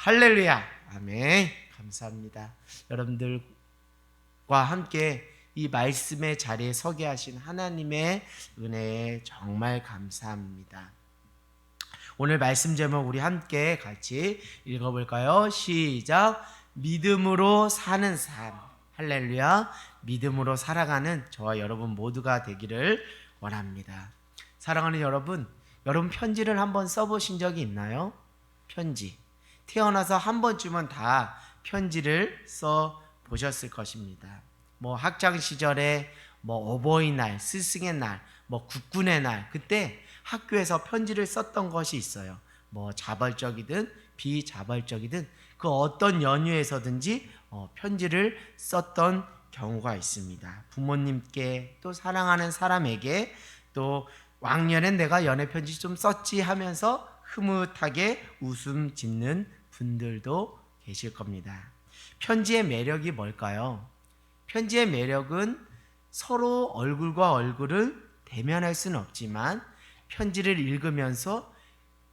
할렐루야. 아멘. 감사합니다. 여러분들과 함께 이 말씀의 자리에 서게 하신 하나님의 은혜에 정말 감사합니다. 오늘 말씀 제목 우리 함께 같이 읽어볼까요? 시작. 믿음으로 사는 삶. 할렐루야. 믿음으로 살아가는 저와 여러분 모두가 되기를 원합니다. 사랑하는 여러분, 여러분 편지를 한번 써보신 적이 있나요? 편지. 태어나서 한 번쯤은 다 편지를 써 보셨을 것입니다. 학창 시절에 어버이날, 스승의 날, 국군의 날, 그때 학교에서 편지를 썼던 것이 있어요. 자발적이든 비자발적이든 그 어떤 연유에서든지 편지를 썼던 경우가 있습니다. 부모님께, 또 사랑하는 사람에게, 또 왕년엔 내가 연애 편지 좀 썼지 하면서 흐뭇하게 웃음 짓는 분들도 계실 겁니다. 편지의 매력이 뭘까요? 편지의 매력은 서로 얼굴과 얼굴을 대면할 수는 없지만 편지를 읽으면서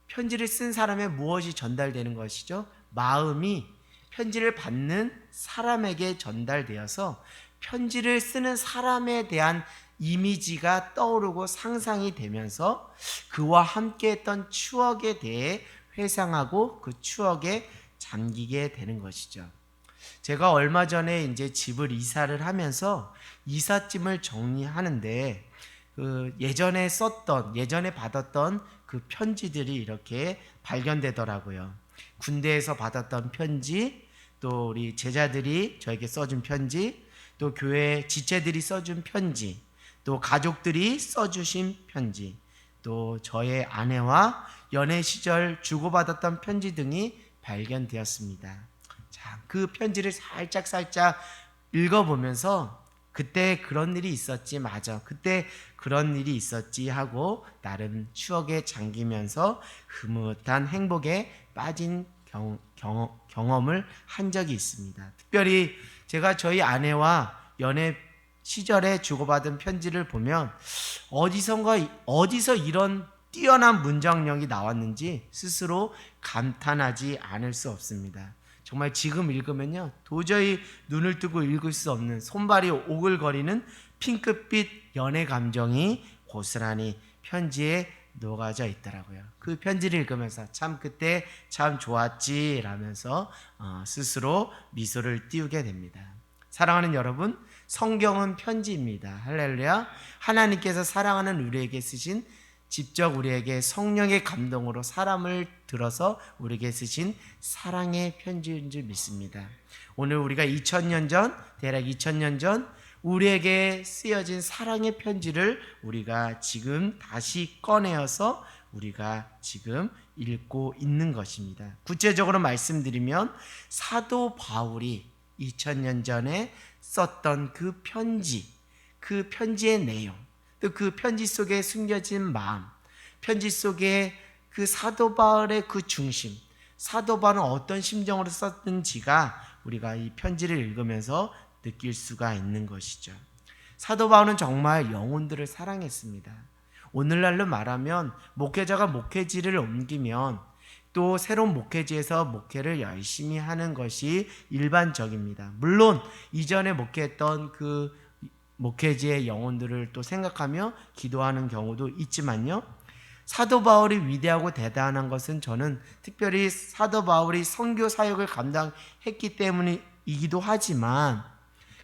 편지를 쓴 사람의 무엇이 전달되는 것이죠? 마음이 편지를 받는 사람에게 전달되어서 편지를 쓰는 사람에 대한 이미지가 떠오르고 상상이 되면서 그와 함께 했던 추억에 대해 회상하고 그 추억에 잠기게 되는 것이죠. 제가 얼마 전에 이제 집을 이사를 하면서 이삿짐을 정리하는데 예전에 받았던 그 편지들이 이렇게 발견되더라고요. 군대에서 받았던 편지, 또 우리 제자들이 저에게 써준 편지, 또 교회 지체들이 써준 편지, 또 가족들이 써주신 편지, 또 저의 아내와 연애 시절 주고받았던 편지 등이 발견되었습니다. 자, 그 편지를 살짝 읽어보면서 그때 그런 일이 있었지, 맞아, 그때 그런 일이 있었지 하고 나름 추억에 잠기면서 흐뭇한 행복에 빠진 경험을 한 적이 있습니다. 특별히 제가 저희 아내와 연애 시절에 주고받은 편지를 보면 어디서 이런 뛰어난 문장력이 나왔는지 스스로 감탄하지 않을 수 없습니다. 정말 지금 읽으면요, 도저히 눈을 뜨고 읽을 수 없는 손발이 오글거리는 핑크빛 연애 감정이 고스란히 편지에 녹아져 있더라고요. 그 편지를 읽으면서 참 그때 참 좋았지 라면서 스스로 미소를 띄우게 됩니다. 사랑하는 여러분, 성경은 편지입니다. 할렐루야. 하나님께서 사랑하는 우리에게 쓰신, 직접 우리에게 성령의 감동으로 사람을 들어서 우리에게 쓰신 사랑의 편지인 줄 믿습니다. 오늘 우리가 2000년 전, 대략 2000년 전 우리에게 쓰여진 사랑의 편지를 우리가 지금 다시 꺼내어서 우리가 지금 읽고 있는 것입니다. 구체적으로 말씀드리면 사도 바울이 2000년 전에 썼던 그 편지의 내용, 또 그 편지 속에 숨겨진 마음, 편지 속에 그 사도 바울의 그 중심, 사도 바울은 어떤 심정으로 썼는지가 우리가 이 편지를 읽으면서 느낄 수가 있는 것이죠. 사도 바울은 정말 영혼들을 사랑했습니다. 오늘날로 말하면 목회자가 목회지를 옮기면 또 새로운 목회지에서 목회를 열심히 하는 것이 일반적입니다. 물론 이전에 목회했던 그 목회지의 영혼들을 또 생각하며 기도하는 경우도 있지만요, 사도 바울이 위대하고 대단한 것은 저는 특별히 사도 바울이 선교 사역을 감당했기 때문이기도 하지만,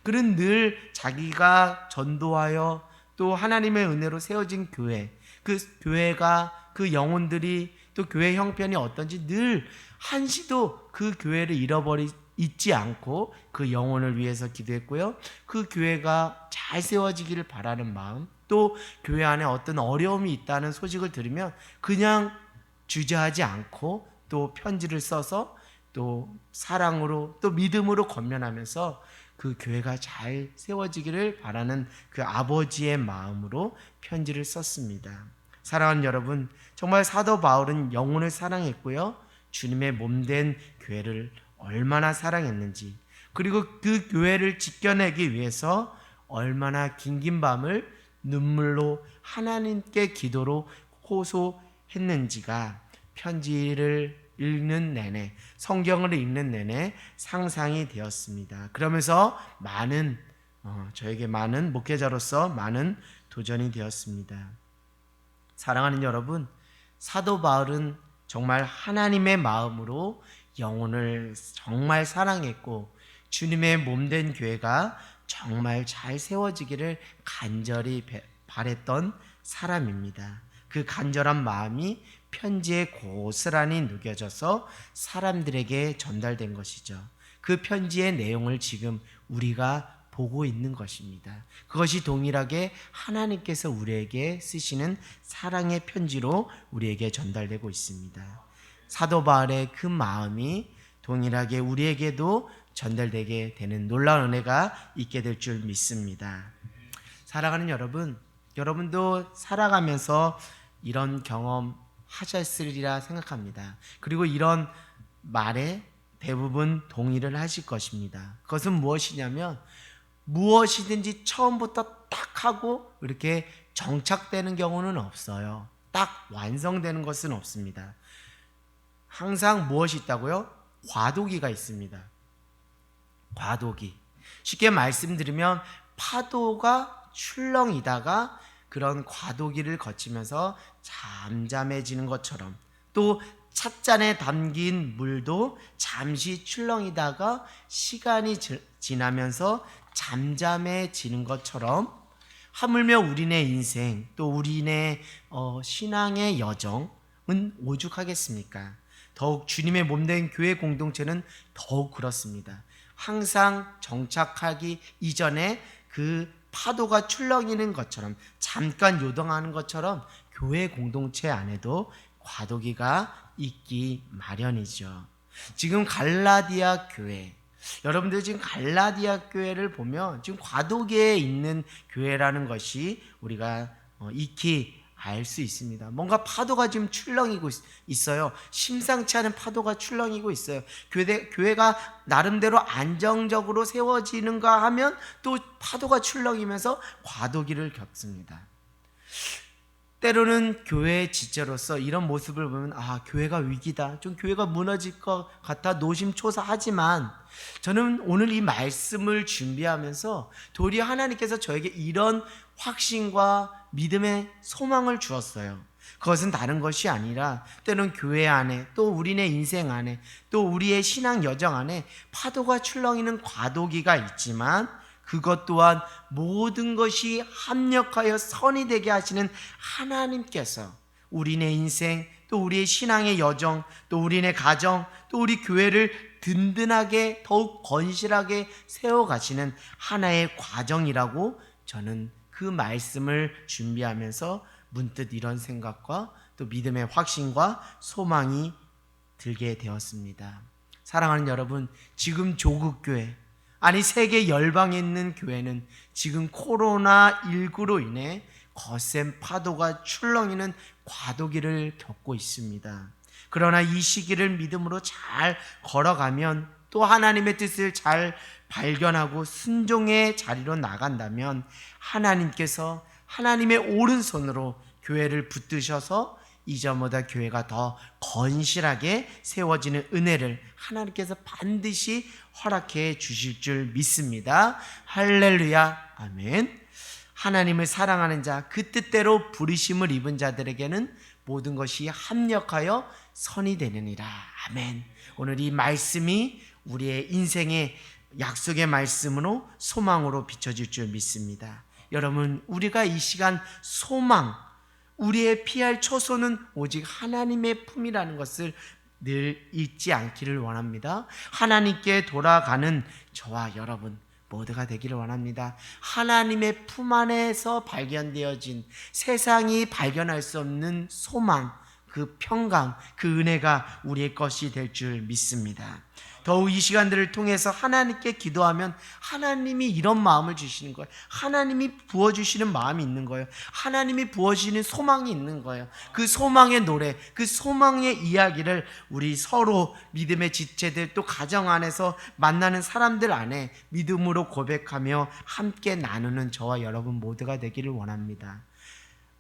그는 늘 자기가 전도하여 또 하나님의 은혜로 세워진 교회, 그 교회가, 그 영혼들이, 또 교회 형편이 어떤지 늘 한시도 그 교회를 잊지 않고 그 영혼을 위해서 기도했고요, 그 교회가 잘 세워지기를 바라는 마음, 또 교회 안에 어떤 어려움이 있다는 소식을 들으면 그냥 주저하지 않고 또 편지를 써서 또 사랑으로 또 믿음으로 권면하면서 그 교회가 잘 세워지기를 바라는 그 아버지의 마음으로 편지를 썼습니다. 사랑하는 여러분, 정말 사도 바울은 영혼을 사랑했고요, 주님의 몸된 교회를 얼마나 사랑했는지, 그리고 그 교회를 지켜내기 위해서 얼마나 긴긴 밤을 눈물로 하나님께 기도로 호소했는지가 편지를 읽는 내내, 성경을 읽는 내내 상상이 되었습니다. 그러면서 저에게 많은 목회자로서 많은 도전이 되었습니다. 사랑하는 여러분, 사도 바울은 정말 하나님의 마음으로 영혼을 정말 사랑했고 주님의 몸된 교회가 정말 잘 세워지기를 간절히 바랬던 사람입니다. 그 간절한 마음이 편지에 고스란히 녹여져서 사람들에게 전달된 것이죠. 그 편지의 내용을 지금 우리가 보고 있는 것입니다. 그것이 동일하게 하나님께서 우리에게 쓰시는 사랑의 편지로 우리에게 전달되고 있습니다. 사도 바울의 그 마음이 동일하게 우리에게도 전달되게 되는 놀라운 은혜가 있게 될 줄 믿습니다. 사랑하는 여러분, 여러분도 살아가면서 이런 경험 하셨으리라 생각합니다. 그리고 이런 말에 대부분 동의를 하실 것입니다. 그것은 무엇이냐면 무엇이든지 처음부터 딱 하고 이렇게 정착되는 경우는 없어요. 딱 완성되는 것은 없습니다. 항상 무엇이 있다고요? 과도기가 있습니다. 과도기. 쉽게 말씀드리면 파도가 출렁이다가 그런 과도기를 거치면서 잠잠해지는 것처럼, 또 찻잔에 담긴 물도 잠시 출렁이다가 시간이 지나면서 잠잠해지는 것처럼, 하물며 우리네 인생 또 우리네 신앙의 여정은 오죽하겠습니까? 더욱 주님의 몸된 교회 공동체는 더욱 그렇습니다. 항상 정착하기 이전에 그 파도가 출렁이는 것처럼, 잠깐 요동하는 것처럼 교회 공동체 안에도 과도기가 있기 마련이죠. 지금 갈라디아 교회, 여러분들 지금 갈라디아 교회를 보면 지금 과도기에 있는 교회라는 것이 우리가 익히 알 수 있습니다. 뭔가 파도가 지금 출렁이고 있어요. 심상치 않은 파도가 출렁이고 있어요. 교회가 나름대로 안정적으로 세워지는가 하면 또 파도가 출렁이면서 과도기를 겪습니다. 때로는 교회의 지체로서 이런 모습을 보면 교회가 위기다, 좀 교회가 무너질 것 같아 노심초사하지만, 저는 오늘 이 말씀을 준비하면서 도리어 하나님께서 저에게 이런 확신과 믿음의 소망을 주었어요. 그것은 다른 것이 아니라 때로는 교회 안에, 또 우리네 인생 안에, 또 우리의 신앙 여정 안에 파도가 출렁이는 과도기가 있지만, 그것 또한 모든 것이 합력하여 선이 되게 하시는 하나님께서 우리네 인생, 또 우리의 신앙의 여정, 또 우리네 가정, 또 우리 교회를 든든하게 더욱 건실하게 세워가시는 하나의 과정이라고 저는 그 말씀을 준비하면서 문득 이런 생각과 또 믿음의 확신과 소망이 들게 되었습니다. 사랑하는 여러분, 지금 조국교회, 아니 세계 열방에 있는 교회는 지금 코로나19로 인해 거센 파도가 출렁이는 과도기를 겪고 있습니다. 그러나 이 시기를 믿음으로 잘 걸어가면, 또 하나님의 뜻을 잘 발견하고 순종의 자리로 나간다면 하나님께서 하나님의 오른손으로 교회를 붙드셔서 이전보다 교회가 더 건실하게 세워지는 은혜를 하나님께서 반드시 허락해 주실 줄 믿습니다. 할렐루야, 아멘. 하나님을 사랑하는 자, 그 뜻대로 부르심을 입은 자들에게는 모든 것이 합력하여 선이 되느니라, 아멘. 오늘 이 말씀이 우리의 인생의 약속의 말씀으로 소망으로 비춰질 줄 믿습니다. 여러분, 우리가 이 시간 소망, 우리의 피할 초소는 오직 하나님의 품이라는 것을 늘 잊지 않기를 원합니다. 하나님께 돌아가는 저와 여러분 모두가 되기를 원합니다. 하나님의 품 안에서 발견되어진 세상이 발견할 수 없는 소망, 그 평강, 그 은혜가 우리의 것이 될 줄 믿습니다. 더욱 이 시간들을 통해서 하나님께 기도하면 하나님이 이런 마음을 주시는 거예요. 하나님이 부어주시는 마음이 있는 거예요. 하나님이 부어주시는 소망이 있는 거예요. 그 소망의 노래, 그 소망의 이야기를 우리 서로 믿음의 지체들, 또 가정 안에서 만나는 사람들 안에 믿음으로 고백하며 함께 나누는 저와 여러분 모두가 되기를 원합니다.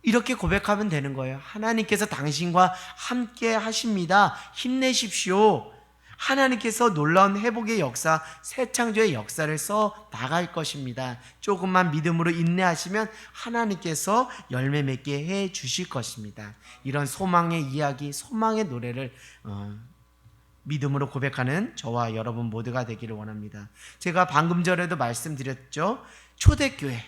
이렇게 고백하면 되는 거예요. 하나님께서 당신과 함께 하십니다. 힘내십시오. 하나님께서 놀라운 회복의 역사, 새 창조의 역사를 써 나갈 것입니다. 조금만 믿음으로 인내하시면 하나님께서 열매 맺게 해 주실 것입니다. 이런 소망의 이야기, 소망의 노래를 믿음으로 고백하는 저와 여러분 모두가 되기를 원합니다. 제가 방금 전에도 말씀드렸죠. 초대교회,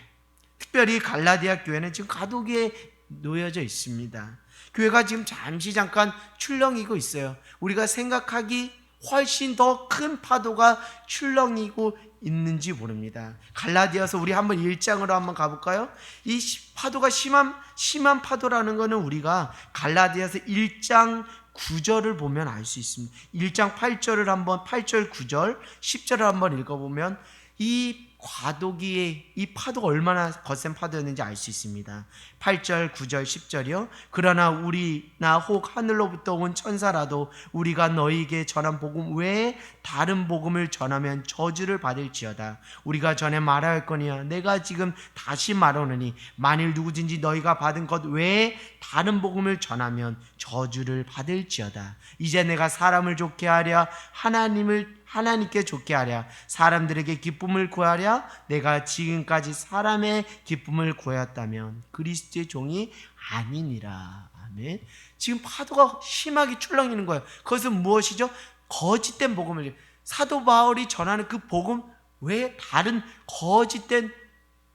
특별히 갈라디아 교회는 지금 과도기에 놓여져 있습니다. 교회가 지금 잠깐 출렁이고 있어요. 우리가 생각하기 훨씬 더 큰 파도가 출렁이고 있는지 모릅니다. 갈라디아서 우리 한번 1장으로 한번 가볼까요? 이 파도가 심한 파도라는 것은 우리가 갈라디아서 1장 9절을 보면 알 수 있습니다. 1장 8절을 한번 8절 9절 10절을 한번 읽어보면 이 과도기에 이 파도가 얼마나 거센 파도였는지 알 수 있습니다. 8절 9절 10절이요. 그러나 우리나 혹 하늘로부터 온 천사라도 우리가 너희에게 전한 복음 외에 다른 복음을 전하면 저주를 받을지어다. 우리가 전에 말하였거니와 내가 지금 다시 말하노니 만일 누구든지 너희가 받은 것 외에 다른 복음을 전하면 저주를 받을지어다. 이제 내가 사람을 좋게 하랴 하나님께 좋게 하랴 사람들에게 기쁨을 구하랴 내가 지금까지 사람의 기쁨을 구하였다면 그리스도의 종이 아니니라. 아멘. 지금 파도가 심하게 출렁이는 거예요. 그것은 무엇이죠? 거짓된 복음을, 사도 바울이 전하는 그 복음 외에 다른 거짓된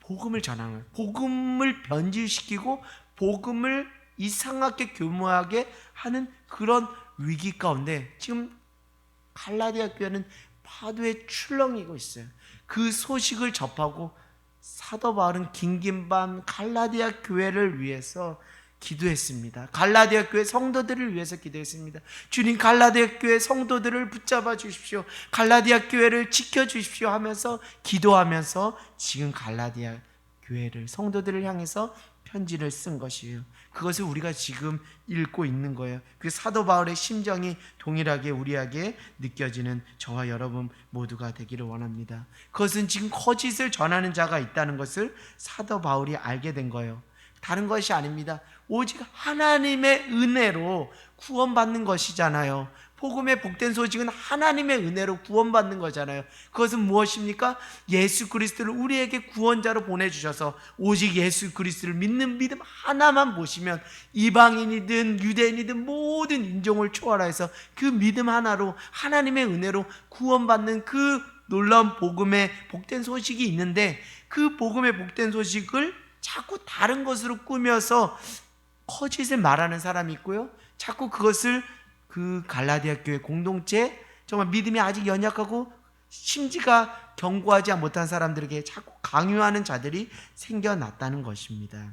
복음을 전하는 거예요. 복음을 변질시키고 복음을 이상하게 교묘하게 하는 그런 위기 가운데 지금 갈라디아 교회는 파도에 출렁이고 있어요. 그 소식을 접하고 사도 바울은 긴긴 밤 갈라디아 교회를 위해서 기도했습니다. 갈라디아 교회 성도들을 위해서 기도했습니다. 주님, 갈라디아 교회 성도들을 붙잡아 주십시오. 갈라디아 교회를 지켜 주십시오 하면서 기도하면서 지금 갈라디아 교회를 성도들을 향해서 편지를 쓴 것이에요. 그것을 우리가 지금 읽고 있는 거예요. 그 사도 바울의 심정이 동일하게 우리에게 느껴지는 저와 여러분 모두가 되기를 원합니다. 그것은 지금 거짓을 전하는 자가 있다는 것을 사도 바울이 알게 된 거예요. 다른 것이 아닙니다. 오직 하나님의 은혜로 구원받는 것이잖아요. 복음의 복된 소식은 하나님의 은혜로 구원받는 거잖아요. 그것은 무엇입니까? 예수 그리스도를 우리에게 구원자로 보내주셔서 오직 예수 그리스도를 믿는 믿음 하나만 보시면 이방인이든 유대인이든 모든 인종을 초월해서 그 믿음 하나로 하나님의 은혜로 구원받는 그 놀라운 복음의 복된 소식이 있는데, 그 복음의 복된 소식을 자꾸 다른 것으로 꾸며서 거짓을 말하는 사람이 있고요, 자꾸 그것을 그 갈라디아 교회 공동체, 정말 믿음이 아직 연약하고 심지가 견고하지 못한 사람들에게 자꾸 강요하는 자들이 생겨났다는 것입니다.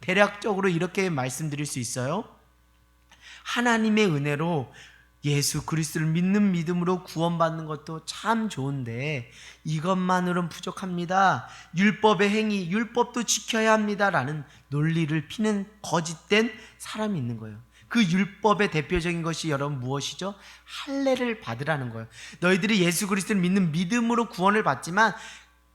대략적으로 이렇게 말씀드릴 수 있어요. 하나님의 은혜로 예수 그리스도를 믿는 믿음으로 구원받는 것도 참 좋은데 이것만으로는 부족합니다. 율법의 행위, 율법도 지켜야 합니다라는 논리를 피는 거짓된 사람이 있는 거예요. 그 율법의 대표적인 것이 여러분 무엇이죠? 할례를 받으라는 거예요. 너희들이 예수 그리스도를 믿는 믿음으로 구원을 받지만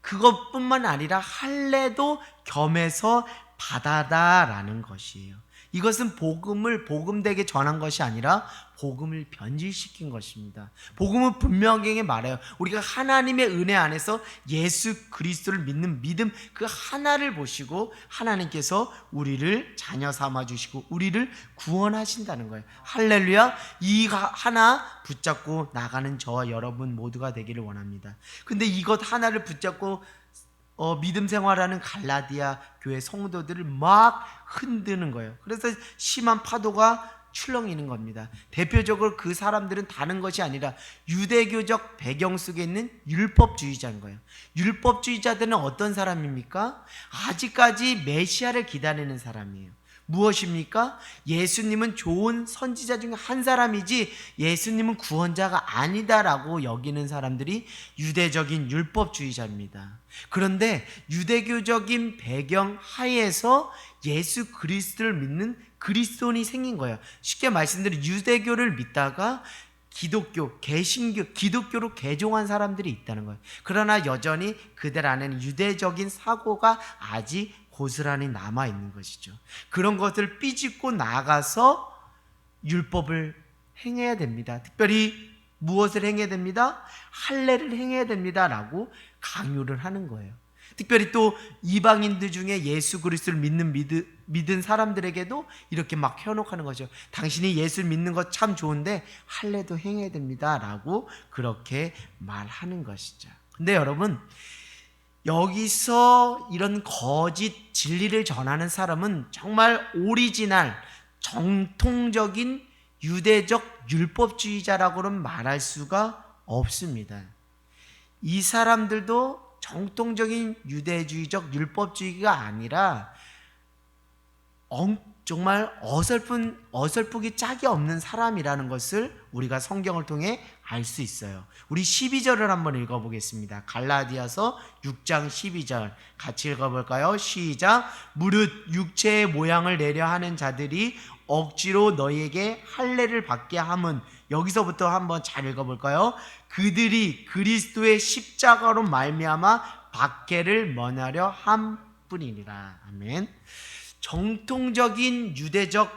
그것뿐만 아니라 할례도 겸해서 받아다라는 것이에요. 이것은 복음을 복음되게 전한 것이 아니라 복음을 변질시킨 것입니다. 복음은 분명하게 말해요. 우리가 하나님의 은혜 안에서 예수 그리스도를 믿는 믿음 그 하나를 보시고 하나님께서 우리를 자녀 삼아 주시고 우리를 구원하신다는 거예요. 할렐루야. 이 하나 붙잡고 나가는 저와 여러분 모두가 되기를 원합니다. 근데 이것 하나를 붙잡고 믿음 생활하는 갈라디아 교회 성도들을 막 흔드는 거예요. 그래서 심한 파도가 출렁이는 겁니다. 대표적으로 그 사람들은 다른 것이 아니라 유대교적 배경 속에 있는 율법주의자인 거예요. 율법주의자들은 어떤 사람입니까? 아직까지 메시아를 기다리는 사람이에요. 무엇입니까? 예수님은 좋은 선지자 중에 한 사람이지 예수님은 구원자가 아니다라고 여기는 사람들이 유대적인 율법주의자입니다. 그런데 유대교적인 배경 하에서 예수 그리스도를 믿는 그리스도인이 생긴 거예요. 쉽게 말씀드리면 유대교를 믿다가 기독교, 개신교, 기독교로 개종한 사람들이 있다는 거예요. 그러나 여전히 그들 안에는 유대적인 사고가 아직 고스란히 남아 있는 것이죠. 그런 것을 삐집고 나가서 율법을 행해야 됩니다. 특별히 무엇을 행해야 됩니다? 할례를 행해야 됩니다라고 강요를 하는 거예요. 특별히 또 이방인들 중에 예수 그리스도를 믿은 사람들에게도 이렇게 막 현혹하는 거죠. 당신이 예수를 믿는 것 참 좋은데 할례도 행해야 됩니다라고 그렇게 말하는 것이죠. 근데 여러분, 여기서 이런 거짓 진리를 전하는 사람은 정말 오리지널 정통적인 유대적 율법주의자라고는 말할 수가 없습니다. 이 사람들도 정통적인 유대주의적 율법주의가 아니라 정말 어설프기 짝이 없는 사람이라는 것을 우리가 성경을 통해 알 수 있어요. 우리 12절을 한번 읽어보겠습니다. 갈라디아서 6장 12절 같이 읽어볼까요? 시작. 무릇 육체의 모양을 내려 하는 자들이 억지로 너희에게 할례를 받게 함은, 여기서부터 한번 잘 읽어볼까요? 그들이 그리스도의 십자가로 말미암아 박해를 면하려 함뿐이니라. 아멘. 정통적인 유대적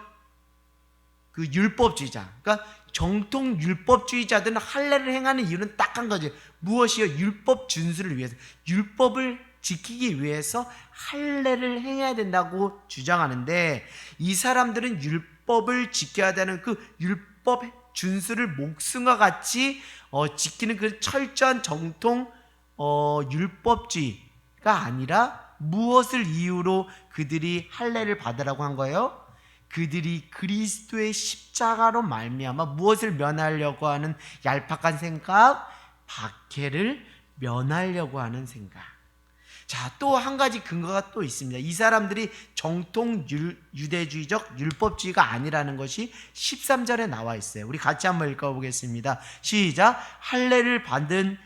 그 율법주의자, 그러니까 정통 율법주의자들은 할례를 행하는 이유는 딱 한 가지. 무엇이요? 율법 준수를 위해서, 율법을 지키기 위해서 할례를 행해야 된다고 주장하는데, 이 사람들은 율법을 지켜야 되는 그 율법 준수를 목숨과 같이 지키는 그 철저한 정통 율법주의가 아니라 무엇을 이유로 그들이 할례를 받으라고 한 거예요? 그들이 그리스도의 십자가로 말미암아 무엇을 면하려고 하는 얄팍한 생각? 박해를 면하려고 하는 생각. 자, 또 한 가지 근거가 또 있습니다. 이 사람들이 정통 유대주의적 율법주의가 아니라는 것이 13절에 나와 있어요. 우리 같이 한번 읽어보겠습니다. 시작. 할례를 받은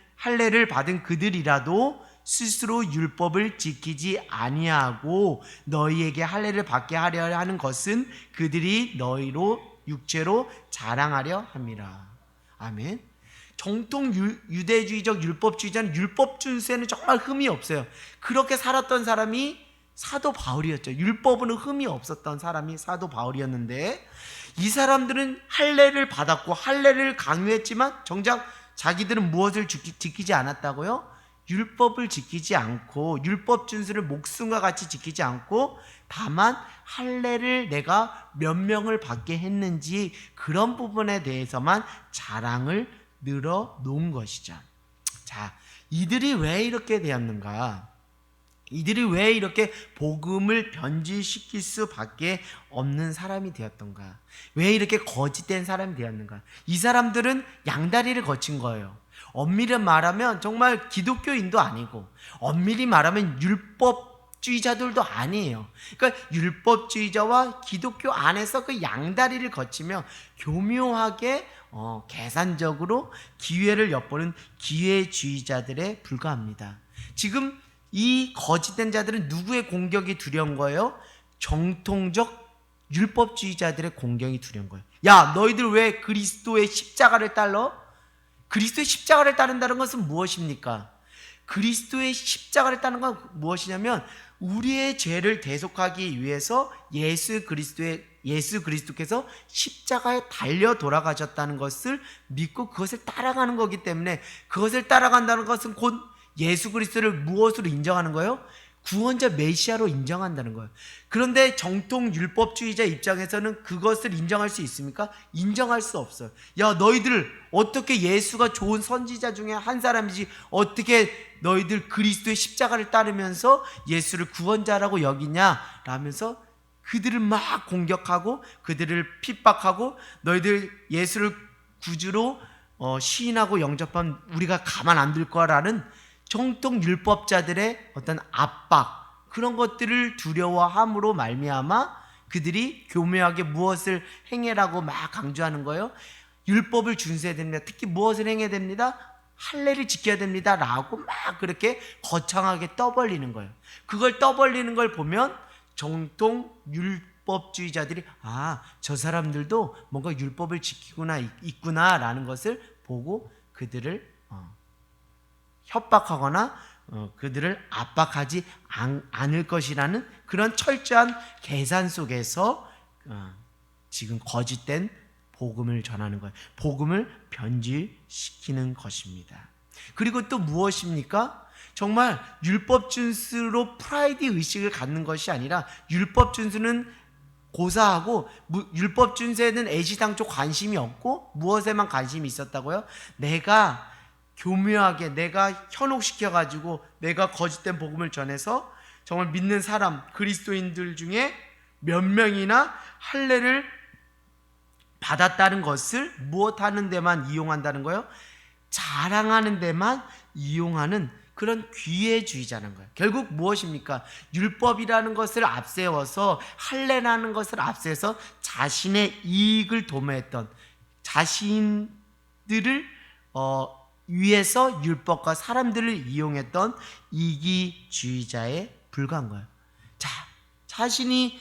그들이라도 스스로 율법을 지키지 아니하고 너희에게 할례를 받게 하려 하는 것은 그들이 너희로 육체로 자랑하려 함이라. 아멘. 정통 유대주의적 율법주의자는 율법 준수에는 정말 흠이 없어요. 그렇게 살았던 사람이 사도 바울이었죠. 율법은 흠이 없었던 사람이 사도 바울이었는데, 이 사람들은 할례를 받았고 할례를 강요했지만 정작 자기들은 무엇을 지키지 않았다고요? 율법을 지키지 않고, 율법 준수를 목숨과 같이 지키지 않고, 다만 할례를 내가 몇 명을 받게 했는지 그런 부분에 대해서만 자랑을 늘어 놓은 것이죠. 자, 이들이 왜 이렇게 되었는가? 이들이 왜 이렇게 복음을 변질시킬 수밖에 없는 사람이 되었던가? 왜 이렇게 거짓된 사람이 되었는가? 이 사람들은 양다리를 거친 거예요. 엄밀히 말하면 정말 기독교인도 아니고, 엄밀히 말하면 율법주의자들도 아니에요. 그러니까 율법주의자와 기독교 안에서 그 양다리를 거치며 교묘하게 계산적으로 기회를 엿보는 기회주의자들에 불과합니다. 지금 이 거짓된 자들은 누구의 공격이 두려운 거예요? 정통적 율법주의자들의 공격이 두려운 거예요. 야, 너희들 왜 그리스도의 십자가를 따러? 그리스도의 십자가를 따른다는 것은 무엇입니까? 그리스도의 십자가를 따르는 건 무엇이냐면, 우리의 죄를 대속하기 위해서 예수 그리스도께서 십자가에 달려 돌아가셨다는 것을 믿고 그것을 따라가는 거기 때문에, 그것을 따라간다는 것은 곧 예수 그리스도를 무엇으로 인정하는 거예요? 구원자 메시아로 인정한다는 거예요. 그런데 정통 율법주의자 입장에서는 그것을 인정할 수 있습니까? 인정할 수 없어요. 야, 너희들 어떻게 예수가 좋은 선지자 중에 한 사람이지 어떻게 너희들 그리스도의 십자가를 따르면서 예수를 구원자라고 여기냐? 라면서 그들을 막 공격하고 그들을 핍박하고, 너희들 예수를 구주로 시인하고 영접하면 우리가 가만 안 둘 거라는 정통 율법자들의 어떤 압박, 그런 것들을 두려워함으로 말미암아 그들이 교묘하게 무엇을 행해라고 막 강조하는 거예요. 율법을 준수해야 됩니다. 특히 무엇을 행해야 됩니다? 할례를 지켜야 됩니다 라고 막 그렇게 거창하게 떠벌리는 거예요. 그걸 떠벌리는 걸 보면 정통 율법주의자들이 저 사람들도 뭔가 율법을 지키구나 있구나 라는 것을 보고 그들을 협박하거나 그들을 압박하지 않을 것이라는 그런 철저한 계산 속에서 지금 거짓된 복음을 전하는 거예요. 복음을 변질시키는 것입니다. 그리고 또 무엇입니까? 정말 율법 준수로 프라이드 의식을 갖는 것이 아니라 율법 준수는 고사하고 율법 준수에는 애시당초 관심이 없고 무엇에만 관심이 있었다고요? 내가 교묘하게 내가 현혹시켜가지고 내가 거짓된 복음을 전해서 정말 믿는 사람 그리스도인들 중에 몇 명이나 할례를 받았다는 것을 무엇하는 데만 이용한다는 거예요? 자랑하는 데만 이용하는 그런 기회주의자는 거예요. 결국 무엇입니까? 율법이라는 것을 앞세워서 할례라는 것을 앞세워서 자신의 이익을 도모했던 자신들을 위해서 율법과 사람들을 이용했던 이기주의자에 불과한 거예요. 자신이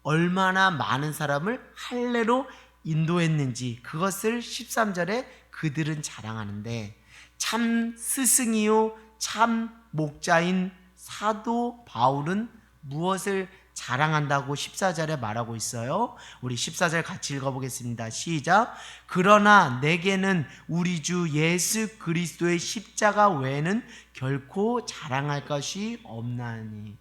얼마나 많은 사람을 할례로 인도했는지 그것을 13절에 그들은 자랑하는데 참 스승이요 참 목자인 사도 바울은 무엇을 자랑한다고 14절에 말하고 있어요? 우리 14절 같이 읽어보겠습니다. 시작. 그러나 내게는 우리 주 예수 그리스도의 십자가 외에는 결코 자랑할 것이 없나니.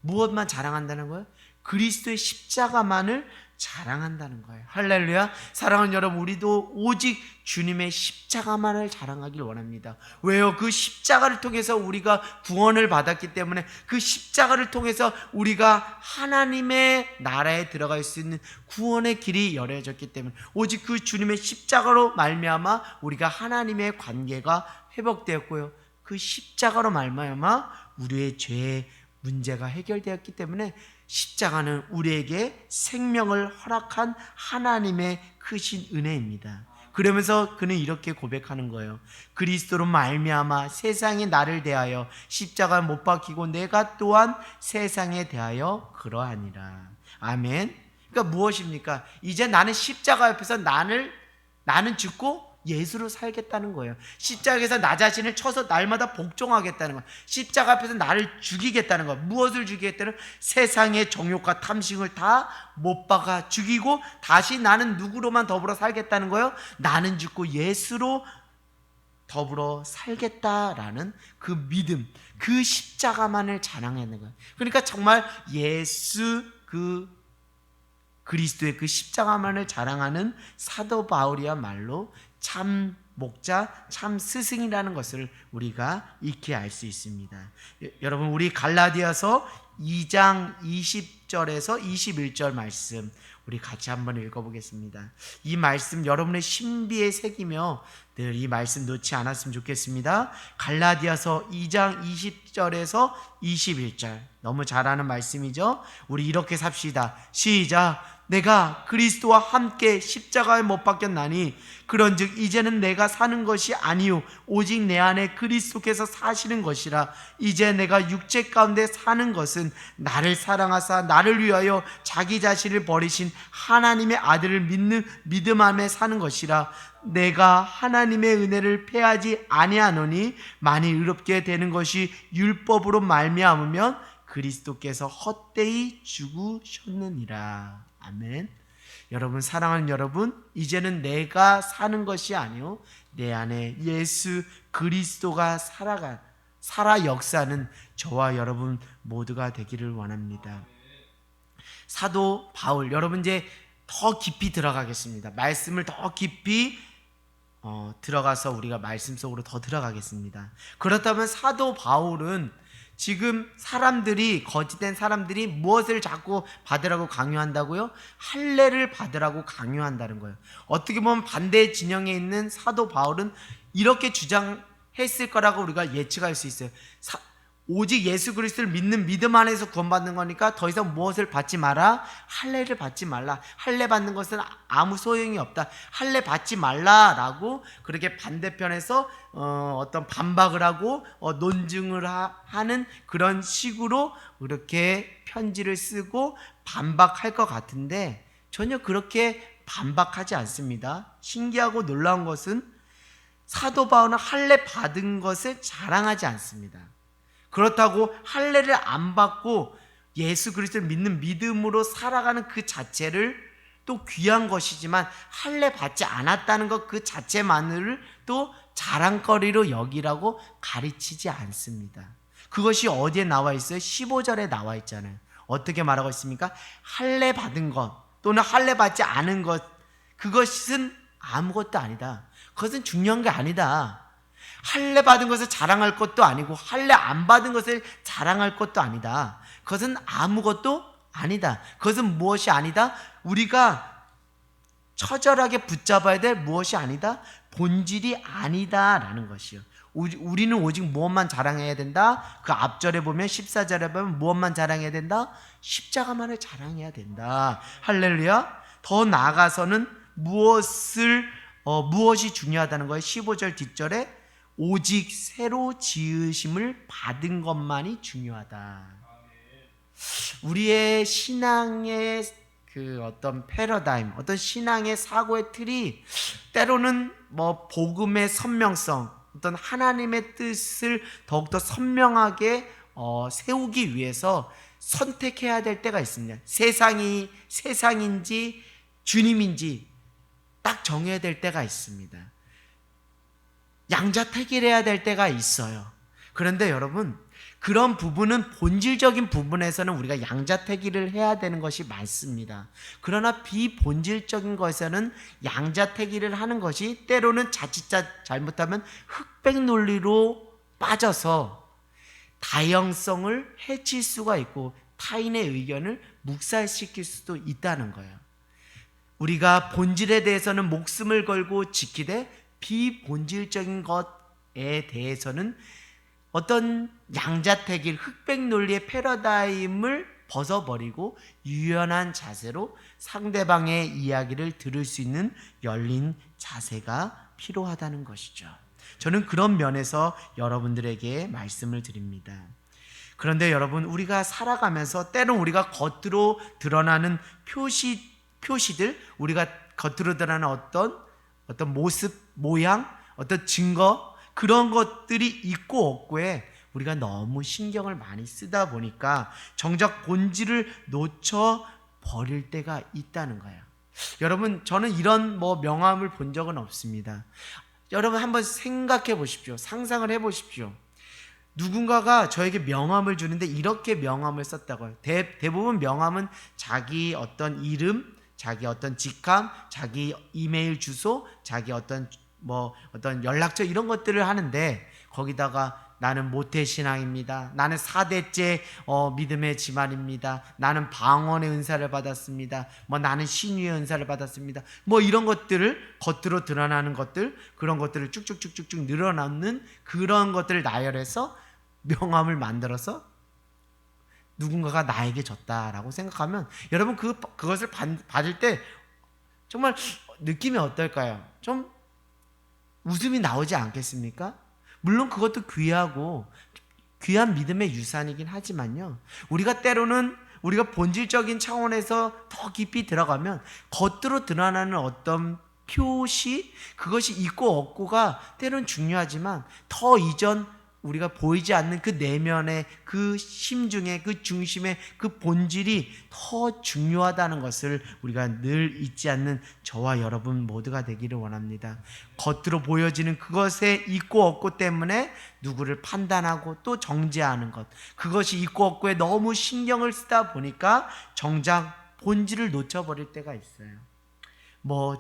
무엇만 자랑한다는 거예요? 그리스도의 십자가만을 자랑한다는 거예요. 할렐루야. 사랑하는 여러분, 우리도 오직 주님의 십자가만을 자랑하길 원합니다. 왜요? 그 십자가를 통해서 우리가 구원을 받았기 때문에 그 십자가를 통해서 우리가 하나님의 나라에 들어갈 수 있는 구원의 길이 열려졌기 때문에 오직 그 주님의 십자가로 말미암아 우리가 하나님의 관계가 회복되었고요. 그 십자가로 말미암아 우리의 죄의 문제가 해결되었기 때문에 십자가는 우리에게 생명을 허락한 하나님의 크신 은혜입니다. 그러면서 그는 이렇게 고백하는 거예요. 그리스도로 말미암아 세상이 나를 대하여 십자가에 못 박히고 내가 또한 세상에 대하여 그러하니라. 아멘. 그러니까 무엇입니까? 이제 나는 십자가 옆에서 나는 죽고 예수로 살겠다는 거예요. 십자가에서 나 자신을 쳐서 날마다 복종하겠다는 거예요. 십자가 앞에서 나를 죽이겠다는 거예요. 무엇을 죽이겠다는? 세상의 정욕과 탐심을 다 못 박아 죽이고 다시 나는 누구로만 더불어 살겠다는 거예요? 나는 죽고 예수로 더불어 살겠다라는 그 믿음, 그 십자가만을 자랑하는 거예요. 그러니까 정말 예수 그리스도의 그 십자가만을 자랑하는 사도 바울이야말로 참 목자, 참 스승이라는 것을 우리가 익히 알 수 있습니다. 여러분, 우리 갈라디아서 2장 20절에서 21절 말씀 우리 같이 한번 읽어보겠습니다. 이 말씀 여러분의 신비에 새기며 늘 이 말씀 놓지 않았으면 좋겠습니다. 갈라디아서 2장 20절에서 21절 너무 잘 아는 말씀이죠. 우리 이렇게 삽시다. 시작. 내가 그리스도와 함께 십자가에 못 박혔나니 그런즉 이제는 내가 사는 것이 아니요 오직 내 안에 그리스도께서 사시는 것이라. 이제 내가 육체 가운데 사는 것은 나를 사랑하사 나를 위하여 자기 자신을 버리신 하나님의 아들을 믿는 믿음 안에 사는 것이라. 내가 하나님의 은혜를 패하지 아니하노니 만일 의롭게 되는 것이 율법으로 말미암으면 그리스도께서 헛되이 죽으셨느니라. 아멘. 여러분, 사랑하는 여러분, 이제는 내가 사는 것이 아니요 내 안에 예수 그리스도가 살아 역사는 저와 여러분 모두가 되기를 원합니다. 사도 바울, 여러분 이제 더 깊이 들어가겠습니다. 말씀을 더 깊이 들어가서 우리가 말씀 속으로 더 들어가겠습니다. 그렇다면 사도 바울은 지금 거짓된 사람들이 무엇을 자꾸 받으라고 강요한다고요? 할례를 받으라고 강요한다는 거예요. 어떻게 보면 반대 진영에 있는 사도 바울은 이렇게 주장했을 거라고 우리가 예측할 수 있어요. 오직 예수 그리스도를 믿는 믿음 안에서 구원받는 거니까 더 이상 무엇을 받지 마라? 할례를 받지 말라. 할례 받는 것은 아무 소용이 없다. 할례 받지 말라라고 그렇게 반대편에서 어떤 반박을 하고 논증을 하는 그런 식으로 이렇게 편지를 쓰고 반박할 것 같은데 전혀 그렇게 반박하지 않습니다. 신기하고 놀라운 것은 사도 바울은 할례 받은 것을 자랑하지 않습니다. 그렇다고 할례를 안 받고 예수 그리스도를 믿는 믿음으로 살아가는 그 자체를 또 귀한 것이지만 할례 받지 않았다는 것 그 자체만을 또 자랑거리로 여기라고 가르치지 않습니다. 그것이 어디에 나와 있어요? 15절에 나와 있잖아요. 어떻게 말하고 있습니까? 할례 받은 것 또는 할례 받지 않은 것, 그것은 아무것도 아니다. 그것은 중요한 게 아니다. 할례 받은 것을 자랑할 것도 아니고 할례 안 받은 것을 자랑할 것도 아니다. 그것은 아무것도 아니다. 그것은 무엇이 아니다? 우리가 처절하게 붙잡아야 될 무엇이 아니다? 본질이 아니다라는 것이요. 우리는 오직 무엇만 자랑해야 된다? 그 앞절에 보면 14절에 보면 무엇만 자랑해야 된다? 십자가만을 자랑해야 된다. 할렐루야. 더 나아가서는 무엇이 중요하다는 거예요? 15절 뒷절에 오직 새로 지으심을 받은 것만이 중요하다. 우리의 신앙의 그 어떤 패러다임, 어떤 신앙의 사고의 틀이 때로는 복음의 선명성, 어떤 하나님의 뜻을 더욱더 선명하게 세우기 위해서 선택해야 될 때가 있습니다. 세상인지 주님인지 딱 정해야 될 때가 있습니다. 양자택일해야 될 때가 있어요. 그런데 여러분, 그런 부분은 본질적인 부분에서는 우리가 양자택일을 해야 되는 것이 맞습니다. 그러나 비본질적인 것에서는 양자택일을 하는 것이 때로는 자칫 잘못하면 흑백 논리로 빠져서 다양성을 해칠 수가 있고 타인의 의견을 묵살시킬 수도 있다는 거예요. 우리가 본질에 대해서는 목숨을 걸고 지키되 비본질적인 것에 대해서는 어떤 양자택일 흑백 논리의 패러다임을 벗어버리고 유연한 자세로 상대방의 이야기를 들을 수 있는 열린 자세가 필요하다는 것이죠. 저는 그런 면에서 여러분들에게 말씀을 드립니다. 그런데 여러분, 우리가 살아가면서 때론 우리가 겉으로 드러나는 표시들, 우리가 겉으로 드러나는 어떤 모습, 모양, 어떤 증거, 그런 것들이 있고 없고에 우리가 너무 신경을 많이 쓰다 보니까 정작 본질을 놓쳐 버릴 때가 있다는 거예요. 여러분, 저는 이런 명함을 본 적은 없습니다. 여러분 한번 생각해 보십시오. 상상을 해 보십시오. 누군가가 저에게 명함을 주는데 이렇게 명함을 썼다고요. 대부분 명함은 자기 어떤 이름, 자기 어떤 직함, 자기 이메일 주소, 자기 어떤 연락처 이런 것들을 하는데 거기다가 나는 모태신앙입니다. 나는 4대째 믿음의 집안입니다. 나는 방언의 은사를 받았습니다. 나는 신유의 은사를 받았습니다. 이런 것들을 겉으로 드러나는 것들, 그런 것들을 쭉쭉쭉쭉 늘어놓는 그런 것들을 나열해서 명함을 만들어서 누군가가 나에게 줬다라고 생각하면 여러분 그것을 받을 때 정말 느낌이 어떨까요? 좀 웃음이 나오지 않겠습니까? 물론 그것도 귀한 믿음의 유산이긴 하지만요, 우리가 때로는 우리가 본질적인 차원에서 더 깊이 들어가면 겉으로 드러나는 어떤 표시, 그것이 있고 없고가 때로는 중요하지만 더 이전 우리가 보이지 않는 그 내면의 그 심중의 그 중심의 그 본질이 더 중요하다는 것을 우리가 늘 잊지 않는 저와 여러분 모두가 되기를 원합니다. 겉으로 보여지는 그것에 있고 없고 때문에 누구를 판단하고 또 정죄하는 것, 그것이 있고 없고에 너무 신경을 쓰다 보니까 정작 본질을 놓쳐버릴 때가 있어요.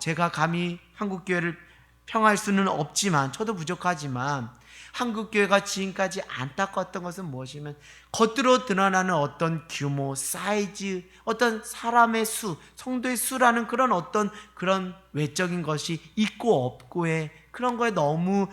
제가 감히 한국교회를 평할 수는 없지만, 저도 부족하지만 한국교회가 지금까지 안타까웠던 것은 무엇이면 겉으로 드러나는 어떤 규모, 사이즈, 어떤 사람의 수, 성도의 수라는 그런 외적인 것이 있고 없고의 그런 거에 너무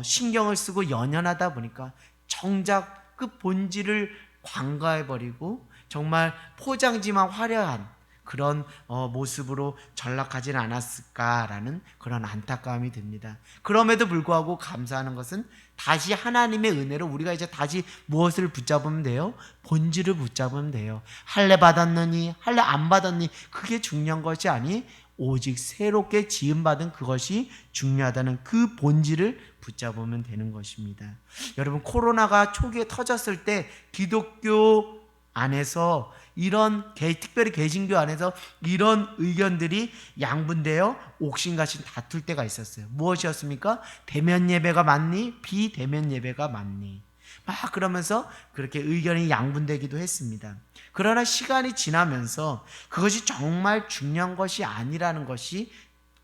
신경을 쓰고 연연하다 보니까 정작 그 본질을 관가해버리고 정말 포장지만 화려한 그런 모습으로 전락하지는 않았을까라는 그런 안타까움이 듭니다. 그럼에도 불구하고 감사하는 것은 다시 하나님의 은혜로 우리가 이제 다시 무엇을 붙잡으면 돼요? 본질을 붙잡으면 돼요. 할례 받았느니 할례 안 받았니 그게 중요한 것이 아니 오직 새롭게 지음받은 그것이 중요하다는 그 본질을 붙잡으면 되는 것입니다. 여러분, 코로나가 초기에 터졌을 때 기독교 안에서 특별히 개신교 안에서 이런 의견들이 양분되어 옥신각신 다툴 때가 있었어요. 무엇이었습니까? 대면 예배가 맞니? 비대면 예배가 맞니? 막 그러면서 그렇게 의견이 양분되기도 했습니다. 그러나 시간이 지나면서 그것이 정말 중요한 것이 아니라는 것이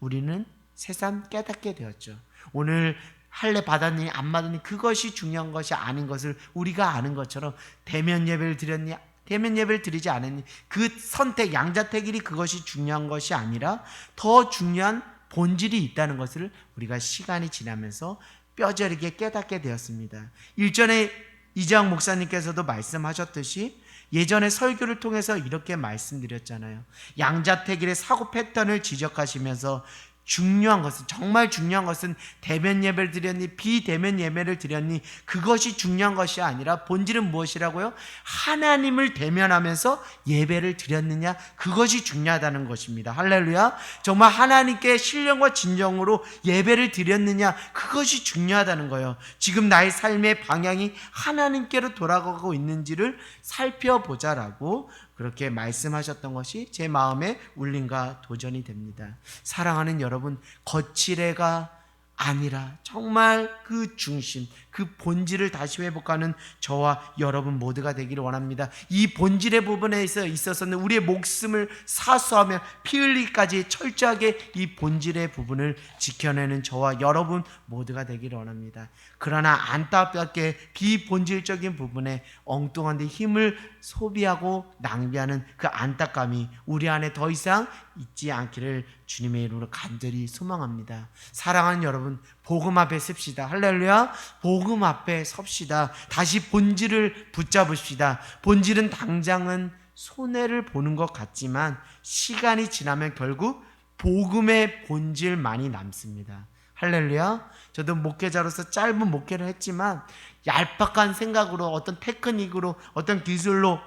우리는 새삼 깨닫게 되었죠. 오늘 할례 받았니 안 받았니 그것이 중요한 것이 아닌 것을 우리가 아는 것처럼 대면 예배를 드렸니 대면 예배를 드리지 않았니 그 선택 양자택일이 그것이 중요한 것이 아니라 더 중요한 본질이 있다는 것을 우리가 시간이 지나면서 뼈저리게 깨닫게 되었습니다. 일전에 이재학 목사님께서도 말씀하셨듯이 예전에 설교를 통해서 이렇게 말씀드렸잖아요. 양자택일의 사고 패턴을 지적하시면서 중요한 것은 정말 중요한 것은 대면 예배를 드렸니 비대면 예배를 드렸니 그것이 중요한 것이 아니라 본질은 무엇이라고요? 하나님을 대면하면서 예배를 드렸느냐 그것이 중요하다는 것입니다. 할렐루야. 정말 하나님께 신령과 진정으로 예배를 드렸느냐 그것이 중요하다는 거예요. 지금 나의 삶의 방향이 하나님께로 돌아가고 있는지를 살펴보자라고 그렇게 말씀하셨던 것이 제 마음에 울림과 도전이 됩니다. 사랑하는 여러분, 거칠애가 아니라 정말 그 중심, 그 본질을 다시 회복하는 저와 여러분 모두가 되기를 원합니다. 이 본질의 부분에 있어서는 우리의 목숨을 사수하며 피 흘리기까지 철저하게 이 본질의 부분을 지켜내는 저와 여러분 모두가 되기를 원합니다. 그러나 안타깝게 비본질적인 부분에 엉뚱한 데 힘을 소비하고 낭비하는 그 안타까움이 우리 안에 더 이상 있지 않기를 주님의 이름으로 간절히 소망합니다. 사랑하는 여러분, 복음 앞에 섭시다. 할렐루야. 복음 앞에 섭시다. 다시 본질을 붙잡읍시다. 본질은 당장은 손해를 보는 것 같지만 시간이 지나면 결국 복음의 본질만이 남습니다. 할렐루야. 저도 목회자로서 짧은 목회를 했지만 얄팍한 생각으로 어떤 테크닉으로 어떤 기술로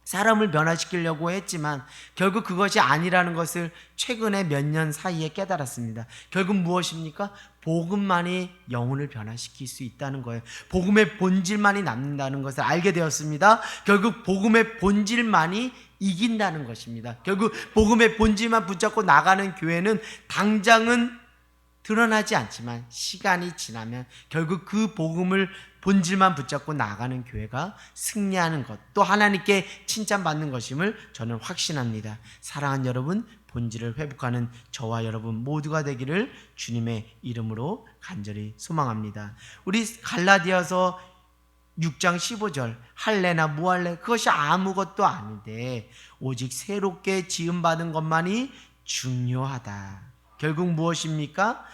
사람을 변화시키려고 했지만 결국 그것이 아니라는 것을 최근에 몇 년 사이에 깨달았습니다. 결국 무엇입니까? 복음만이 영혼을 변화시킬 수 있다는 거예요. 복음의 본질만이 남는다는 것을 알게 되었습니다. 결국 복음의 본질만이 이긴다는 것입니다. 결국 복음의 본질만 붙잡고 나가는 교회는 당장은 드러나지 않지만 시간이 지나면 결국 그 복음을 본질만 붙잡고 나가는 교회가 승리하는 것, 또 하나님께 칭찬받는 것임을 저는 확신합니다. 사랑하는 여러분, 본질을 회복하는 저와 여러분 모두가 되기를 주님의 이름으로 간절히 소망합니다. 우리 갈라디아서 6장 15절 할례나 무할례 그것이 아무것도 아닌데 오직 새롭게 지음받은 것만이 중요하다. 결국 무엇입니까?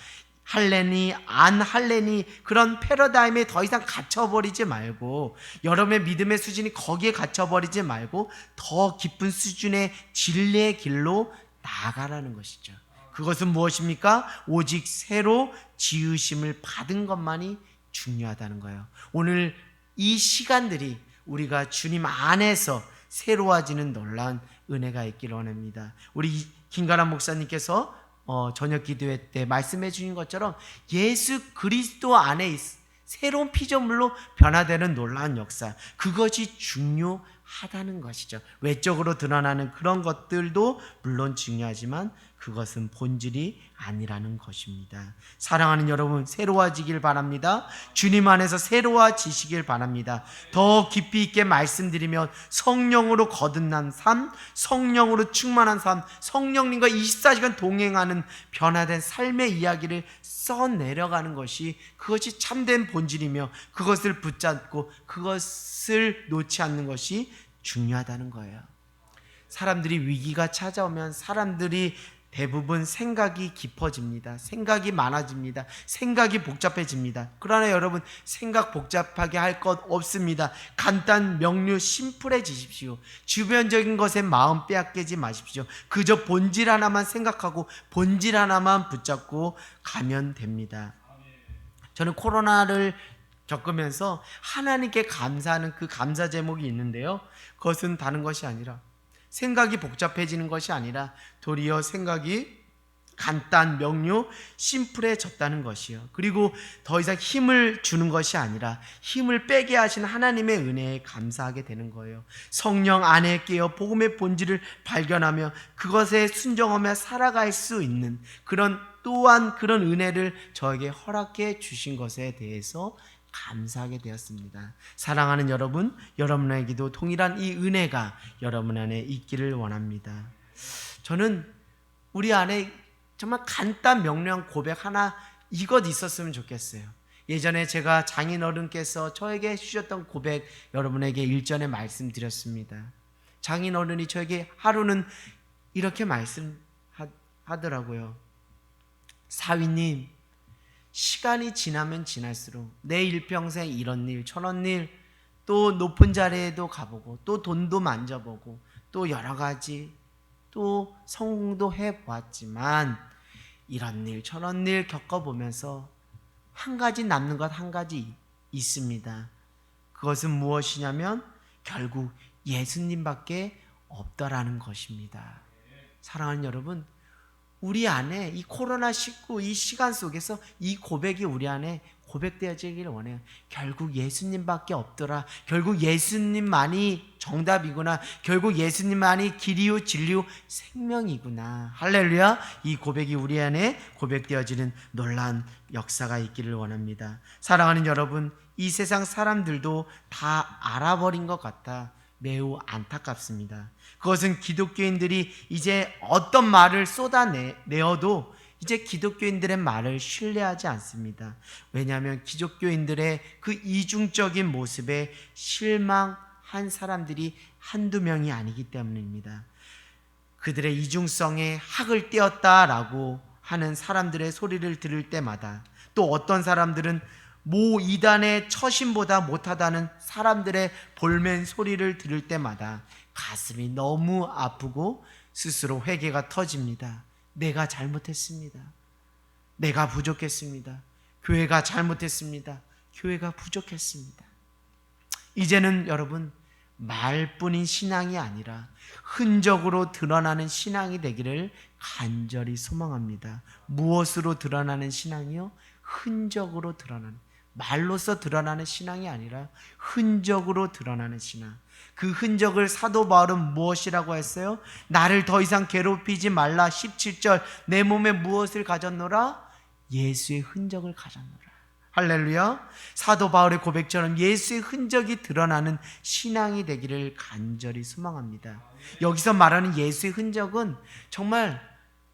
할래니 안 할래니 그런 패러다임에 더 이상 갇혀버리지 말고 여러분의 믿음의 수준이 거기에 갇혀버리지 말고 더 깊은 수준의 진리의 길로 나아가라는 것이죠. 그것은 무엇입니까? 오직 새로 지으심을 받은 것만이 중요하다는 거예요. 오늘 이 시간들이 우리가 주님 안에서 새로워지는 놀라운 은혜가 있기를 원합니다. 우리 김가람 목사님께서 저녁 기도회 때 말씀해 주신 것처럼 예수 그리스도 안에 새로운 피조물로 변화되는 놀라운 역사, 그것이 중요하다는 것이죠. 외적으로 드러나는 그런 것들도 물론 중요하지만 그것은 본질이 아니라는 것입니다. 사랑하는 여러분, 새로워지길 바랍니다. 주님 안에서 새로워지시길 바랍니다. 더 깊이 있게 말씀드리면 성령으로 거듭난 삶, 성령으로 충만한 삶, 성령님과 24시간 동행하는 변화된 삶의 이야기를 써내려가는 것이 그것이 참된 본질이며 그것을 붙잡고 그것을 놓지 않는 것이 중요하다는 거예요. 사람들이 위기가 찾아오면 사람들이 대부분 생각이 깊어집니다. 생각이 많아집니다. 생각이 복잡해집니다. 그러나 여러분, 생각 복잡하게 할 것 없습니다. 간단, 명료, 심플해지십시오. 주변적인 것에 마음 빼앗기지 마십시오. 그저 본질 하나만 생각하고 본질 하나만 붙잡고 가면 됩니다. 저는 코로나를 겪으면서 하나님께 감사하는 그 감사 제목이 있는데요. 그것은 다른 것이 아니라 생각이 복잡해지는 것이 아니라 도리어 생각이 간단, 명료, 심플해졌다는 것이요. 그리고 더 이상 힘을 주는 것이 아니라 힘을 빼게 하신 하나님의 은혜에 감사하게 되는 거예요. 성령 안에 깨어 복음의 본질을 발견하며 그것에 순종하며 살아갈 수 있는 또한 그런 은혜를 저에게 허락해 주신 것에 대해서 감사하게 되었습니다. 사랑하는 여러분, 여러분에게도 동일한 이 은혜가 여러분 안에 있기를 원합니다. 저는 우리 안에 정말 간단 명료한 고백 하나 이것 있었으면 좋겠어요. 예전에 제가 장인어른께서 저에게 주셨던 고백 여러분에게 일전에 말씀드렸습니다. 장인어른이 저에게 하루는 이렇게 말씀하더라고요. 사위님, 시간이 지나면 지날수록 내 일평생 이런 일 저런 일 또 높은 자리에도 가보고 또 돈도 만져보고 또 여러 가지 또 성공도 해보았지만 이런 일 저런 일 겪어보면서 한 가지 남는 것 한 가지 있습니다. 그것은 무엇이냐면 결국 예수님밖에 없더라는 것입니다. 사랑하는 여러분, 우리 안에 이 코로나19 이 시간 속에서 이 고백이 우리 안에 고백되어지기를 원해요. 결국 예수님밖에 없더라. 결국 예수님만이 정답이구나. 결국 예수님만이 길이요 진리요 생명이구나. 할렐루야. 이 고백이 우리 안에 고백되어지는 놀라운 역사가 있기를 원합니다. 사랑하는 여러분, 이 세상 사람들도 다 알아버린 것 같아 매우 안타깝습니다. 그것은 기독교인들이 이제 어떤 말을 쏟아내어도 이제 기독교인들의 말을 신뢰하지 않습니다. 왜냐하면 기독교인들의 그 이중적인 모습에 실망한 사람들이 한두 명이 아니기 때문입니다. 그들의 이중성에 학을 떼었다라고 하는 사람들의 소리를 들을 때마다, 또 어떤 사람들은 모 이단의 처신보다 못하다는 사람들의 볼멘 소리를 들을 때마다 가슴이 너무 아프고 스스로 회개가 터집니다. 내가 잘못했습니다. 내가 부족했습니다. 교회가 잘못했습니다. 교회가 부족했습니다. 이제는 여러분, 말뿐인 신앙이 아니라 흔적으로 드러나는 신앙이 되기를 간절히 소망합니다. 무엇으로 드러나는 신앙이요? 흔적으로 드러나는, 말로써 드러나는 신앙이 아니라 흔적으로 드러나는 신앙. 그 흔적을 사도 바울은 무엇이라고 했어요? 나를 더 이상 괴롭히지 말라. 17절, 내 몸에 무엇을 가졌노라? 예수의 흔적을 가졌노라. 할렐루야. 사도 바울의 고백처럼 예수의 흔적이 드러나는 신앙이 되기를 간절히 소망합니다. 여기서 말하는 예수의 흔적은 정말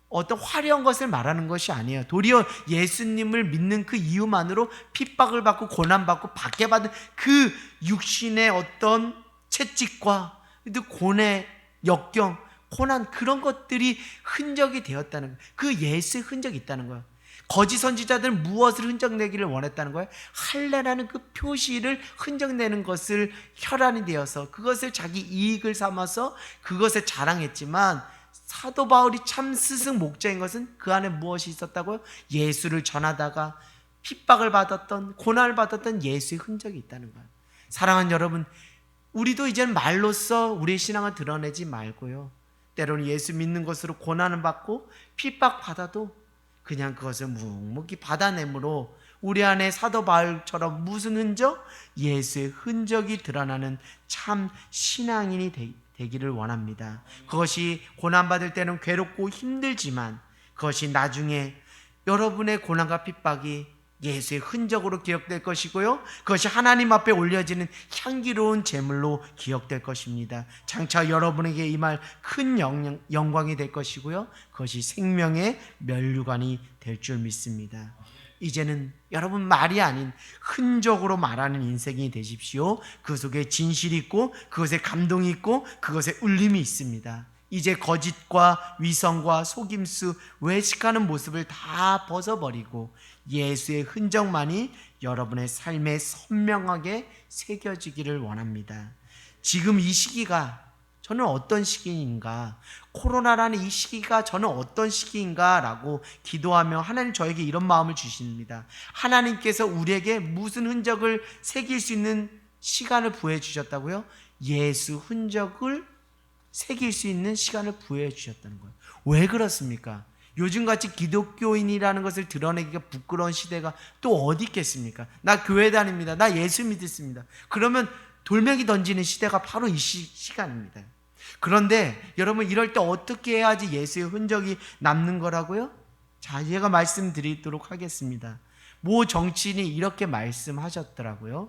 어떤 화려한 것을 말하는 것이 아니에요. 도리어 예수님을 믿는 그 이유만으로 핍박을 받고 고난받고 받게받은 그 육신의 어떤 채찍과 고뇌, 역경, 고난, 그런 것들이 흔적이 되었다는 거예요. 그 예수의 흔적이 있다는 거예요. 거짓 선지자들은 무엇을 흔적내기를 원했다는 거예요? 할례라는 그 표시를 흔적내는 것을 혈안이 되어서 그것을 자기 이익을 삼아서 그것에 자랑했지만, 사도 바울이 참 스승 목자인 것은 그 안에 무엇이 있었다고요? 예수를 전하다가 핍박을 받았던, 고난을 받았던 예수의 흔적이 있다는 거예요. 사랑하는 여러분, 우리도 이제는 말로써 우리의 신앙을 드러내지 말고요, 때로는 예수 믿는 것으로 고난을 받고 핍박받아도 그냥 그것을 묵묵히 받아내므로 우리 안에 사도 바울처럼 무슨 흔적? 예수의 흔적이 드러나는 참 신앙인이 되기를 원합니다. 그것이 고난받을 때는 괴롭고 힘들지만 그것이 나중에 여러분의 고난과 핍박이 예수의 흔적으로 기억될 것이고요, 그것이 하나님 앞에 올려지는 향기로운 제물로 기억될 것입니다. 장차 여러분에게 임할 큰 영광이 될 것이고요, 그것이 생명의 면류관이 될 줄 믿습니다. 이제는 여러분, 말이 아닌 흔적으로 말하는 인생이 되십시오. 그 속에 진실이 있고 그것에 감동이 있고 그것에 울림이 있습니다. 이제 거짓과 위선과 속임수, 외식하는 모습을 다 벗어버리고 예수의 흔적만이 여러분의 삶에 선명하게 새겨지기를 원합니다. 지금 이 시기가 저는 어떤 시기인가, 코로나라는 이 시기가 저는 어떤 시기인가 라고 기도하며 하나님 저에게 이런 마음을 주십니다. 하나님께서 우리에게 무슨 흔적을 새길 수 있는 시간을 부여해 주셨다고요? 예수 흔적을 새길 수 있는 시간을 부여해 주셨다는 거예요. 왜 그렇습니까? 요즘같이 기독교인이라는 것을 드러내기가 부끄러운 시대가 또 어디 있겠습니까? 나 교회 다닙니다. 나 예수 믿습니다. 그러면 돌멩이 던지는 시대가 바로 이 시간입니다. 그런데 여러분, 이럴 때 어떻게 해야지 예수의 흔적이 남는 거라고요? 자, 제가 말씀드리도록 하겠습니다. 모 정치인이 이렇게 말씀하셨더라고요.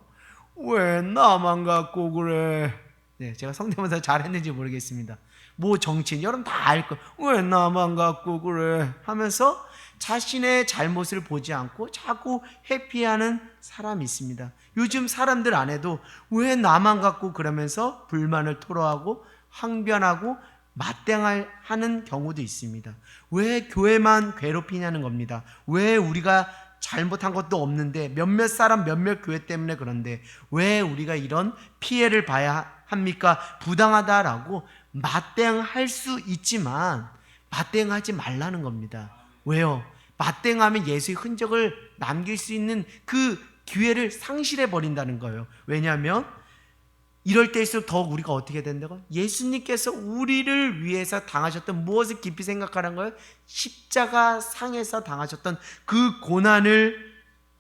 왜 나만 갖고 그래? 네, 제가 성대모사 잘했는지 모르겠습니다. 모 정치인, 여러분 다 알 거예요. 왜 나만 갖고 그래? 하면서 자신의 잘못을 보지 않고 자꾸 회피하는 사람이 있습니다. 요즘 사람들 안에도 왜 나만 갖고 그러면서 불만을 토로하고 항변하고 맞대응하는 경우도 있습니다. 왜 교회만 괴롭히냐는 겁니다. 왜 우리가 잘못한 것도 없는데 몇몇 사람 몇몇 교회 때문에 그런데 왜 우리가 이런 피해를 봐야 합니까? 부당하다라고 맞대응할 수 있지만 맞대응하지 말라는 겁니다. 왜요? 맞대응하면 예수의 흔적을 남길 수 있는 그 기회를 상실해 버린다는 거예요. 왜냐하면 이럴 때일수록 더욱 우리가 어떻게 된다고? 예수님께서 우리를 위해서 당하셨던 무엇을 깊이 생각하는 거예요? 십자가 상에서 당하셨던 그 고난을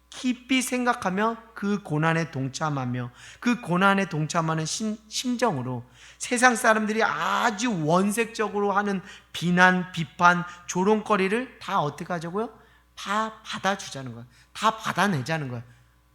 깊이 생각하며 그 고난에 동참하며 그 고난에 동참하는 심정으로 세상 사람들이 아주 원색적으로 하는 비난, 비판, 조롱거리를 다 어떻게 하자고요? 다 받아주자는 거예요. 다 받아내자는 거예요.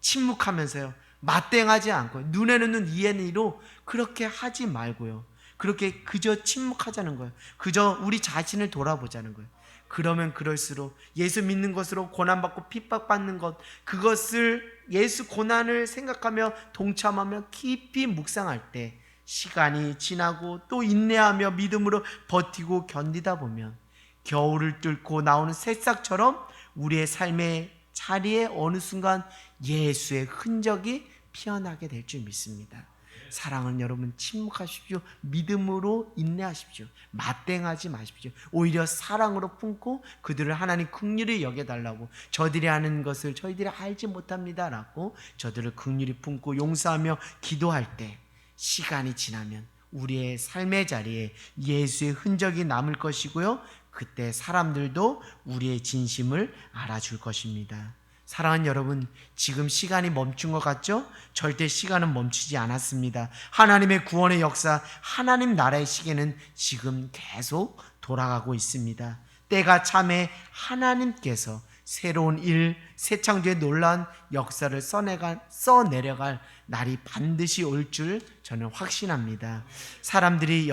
침묵하면서요. 맞대응하지 않고 눈에는 눈 이에는 이로 그렇게 하지 말고요. 그렇게 그저 침묵하자는 거예요. 그저 우리 자신을 돌아보자는 거예요. 그러면 그럴수록 예수 믿는 것으로 고난받고 핍박받는 것, 그것을 예수 고난을 생각하며 동참하며 깊이 묵상할 때 시간이 지나고 또 인내하며 믿음으로 버티고 견디다 보면 겨울을 뚫고 나오는 새싹처럼 우리의 삶의 자리에 어느 순간 예수의 흔적이 피어나게 될 줄 믿습니다. 사랑하는 여러분, 침묵하십시오. 믿음으로 인내하십시오. 맞대응하지 마십시오. 오히려 사랑으로 품고 그들을 하나님 긍휼히 여겨달라고, 저들이 하는 것을 저희들이 알지 못합니다 라고 저들을 긍휼히 품고 용서하며 기도할 때 시간이 지나면 우리의 삶의 자리에 예수의 흔적이 남을 것이고요, 그때 사람들도 우리의 진심을 알아줄 것입니다. 사랑하는 여러분, 지금 시간이 멈춘 것 같죠? 절대 시간은 멈추지 않았습니다. 하나님의 구원의 역사, 하나님 나라의 시계는 지금 계속 돌아가고 있습니다. 때가 참에 하나님께서 새로운 일, 새 창조의 놀라운 역사를 써내려갈 날이 반드시 올 줄 저는 확신합니다. 사람들이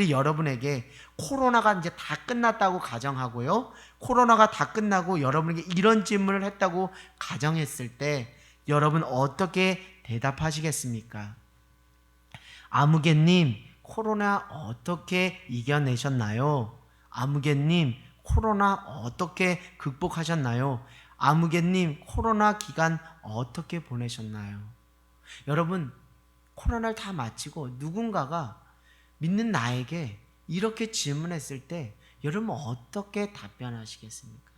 여러분에게 코로나가 이제 다 끝났다고 가정하고요, 코로나가 다 끝나고 여러분에게 이런 질문을 했다고 가정했을 때 여러분 어떻게 대답하시겠습니까? 아무개님, 코로나 어떻게 이겨내셨나요? 아무개님, 코로나 어떻게 극복하셨나요? 아무개님, 코로나 기간 어떻게 보내셨나요? 여러분, 코로나를 다 마치고 누군가가 믿는 나에게 이렇게 질문했을 때 여러분 어떻게 답변하시겠습니까?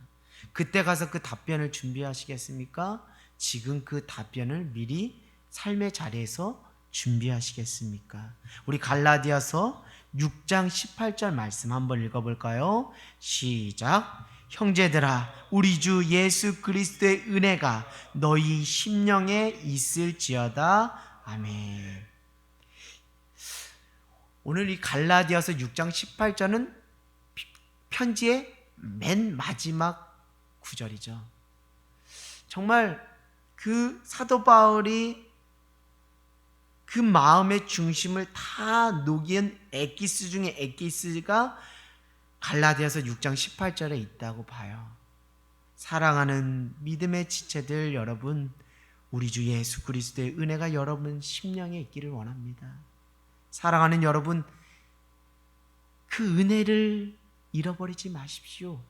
그때 가서 그 답변을 준비하시겠습니까? 지금 그 답변을 미리 삶의 자리에서 준비하시겠습니까? 우리 갈라디아서 6장 18절 말씀 한번 읽어볼까요? 시작. 형제들아, 우리 주 예수 그리스도의 은혜가 너희 심령에 있을지어다. 아멘. 오늘 이 갈라디아서 6장 18절은 편지의 맨 마지막 구절이죠. 정말 그 사도 바울이 그 마음의 중심을 다 녹인 엑기스 중에 엑기스가 갈라디아서 6장 18절에 있다고 봐요. 사랑하는 믿음의 지체들 여러분, 우리 주 예수 그리스도의 은혜가 여러분 심령에 있기를 원합니다. 사랑하는 여러분, 그 은혜를 잃어버리지 마십시오.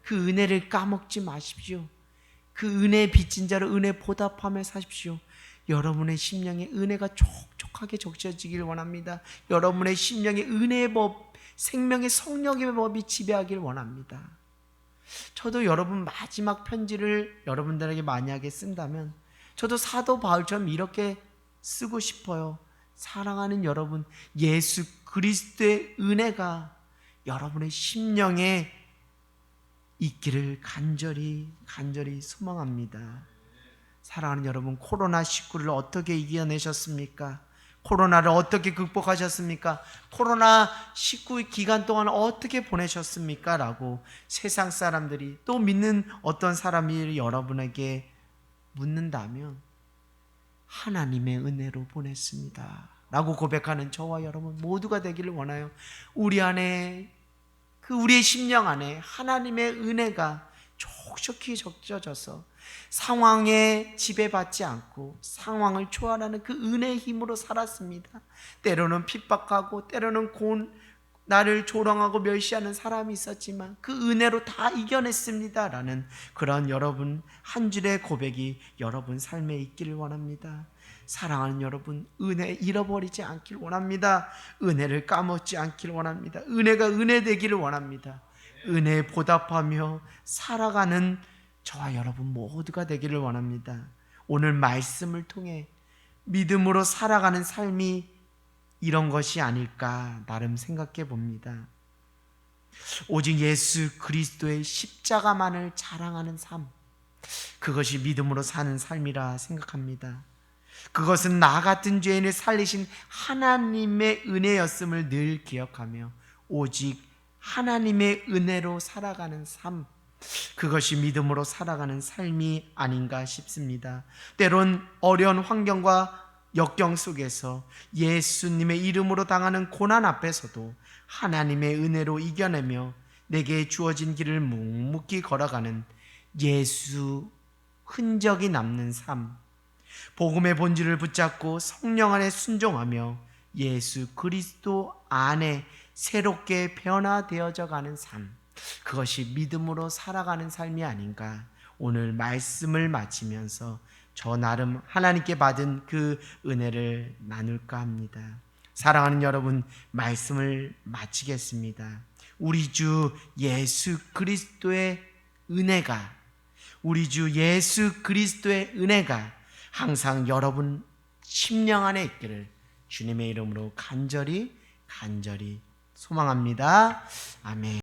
그 은혜를 까먹지 마십시오. 그 은혜에 빚진 자로 은혜 보답하며 사십시오. 여러분의 심령에 은혜가 촉촉하게 적셔지길 원합니다. 여러분의 심령에 은혜의 법, 생명의 성령의 법이 지배하길 원합니다. 저도 여러분 마지막 편지를 여러분들에게 만약에 쓴다면 저도 사도 바울처럼 이렇게 쓰고 싶어요. 사랑하는 여러분, 예수 그리스도의 은혜가 여러분의 심령에 있기를 간절히 소망합니다. 사랑하는 여러분, 코로나19를 어떻게 이겨내셨습니까? 코로나를 어떻게 극복하셨습니까? 코로나19 기간 동안 어떻게 보내셨습니까? 라고 세상 사람들이, 또 믿는 어떤 사람이 여러분에게 묻는다면 하나님의 은혜로 보냈습니다 라고 고백하는 저와 여러분 모두가 되기를 원하여, 우리 안에, 우리의 심령 안에 하나님의 은혜가 촉촉히 적셔져서 상황에 지배받지 않고 상황을 초월하는 그 은혜의 힘으로 살았습니다. 때로는 핍박하고 때로는 나를 조롱하고 멸시하는 사람이 있었지만 그 은혜로 다 이겨냈습니다 라는 그런 여러분 한 줄의 고백이 여러분 삶에 있기를 원합니다. 사랑하는 여러분, 은혜 잃어버리지 않길 원합니다. 은혜를 까먹지 않길 원합니다. 은혜가 은혜 되기를 원합니다. 은혜에 보답하며 살아가는 저와 여러분 모두가 되기를 원합니다. 오늘 말씀을 통해 믿음으로 살아가는 삶이 이런 것이 아닐까 나름 생각해 봅니다. 오직 예수 그리스도의 십자가만을 자랑하는 삶, 그것이 믿음으로 사는 삶이라 생각합니다. 그것은 나 같은 죄인을 살리신 하나님의 은혜였음을 늘 기억하며 오직 하나님의 은혜로 살아가는 삶, 그것이 믿음으로 살아가는 삶이 아닌가 싶습니다. 때론 어려운 환경과 역경 속에서 예수님의 이름으로 당하는 고난 앞에서도 하나님의 은혜로 이겨내며 내게 주어진 길을 묵묵히 걸어가는 예수 흔적이 남는 삶, 복음의 본질을 붙잡고 성령 안에 순종하며 예수 그리스도 안에 새롭게 변화되어져 가는 삶, 그것이 믿음으로 살아가는 삶이 아닌가. 오늘 말씀을 마치면서 저 나름 하나님께 받은 그 은혜를 나눌까 합니다. 사랑하는 여러분, 말씀을 마치겠습니다. 우리 주 예수 그리스도의 은혜가, 우리 주 예수 그리스도의 은혜가 항상 여러분 심령 안에 있기를 주님의 이름으로 간절히 소망합니다. 아멘.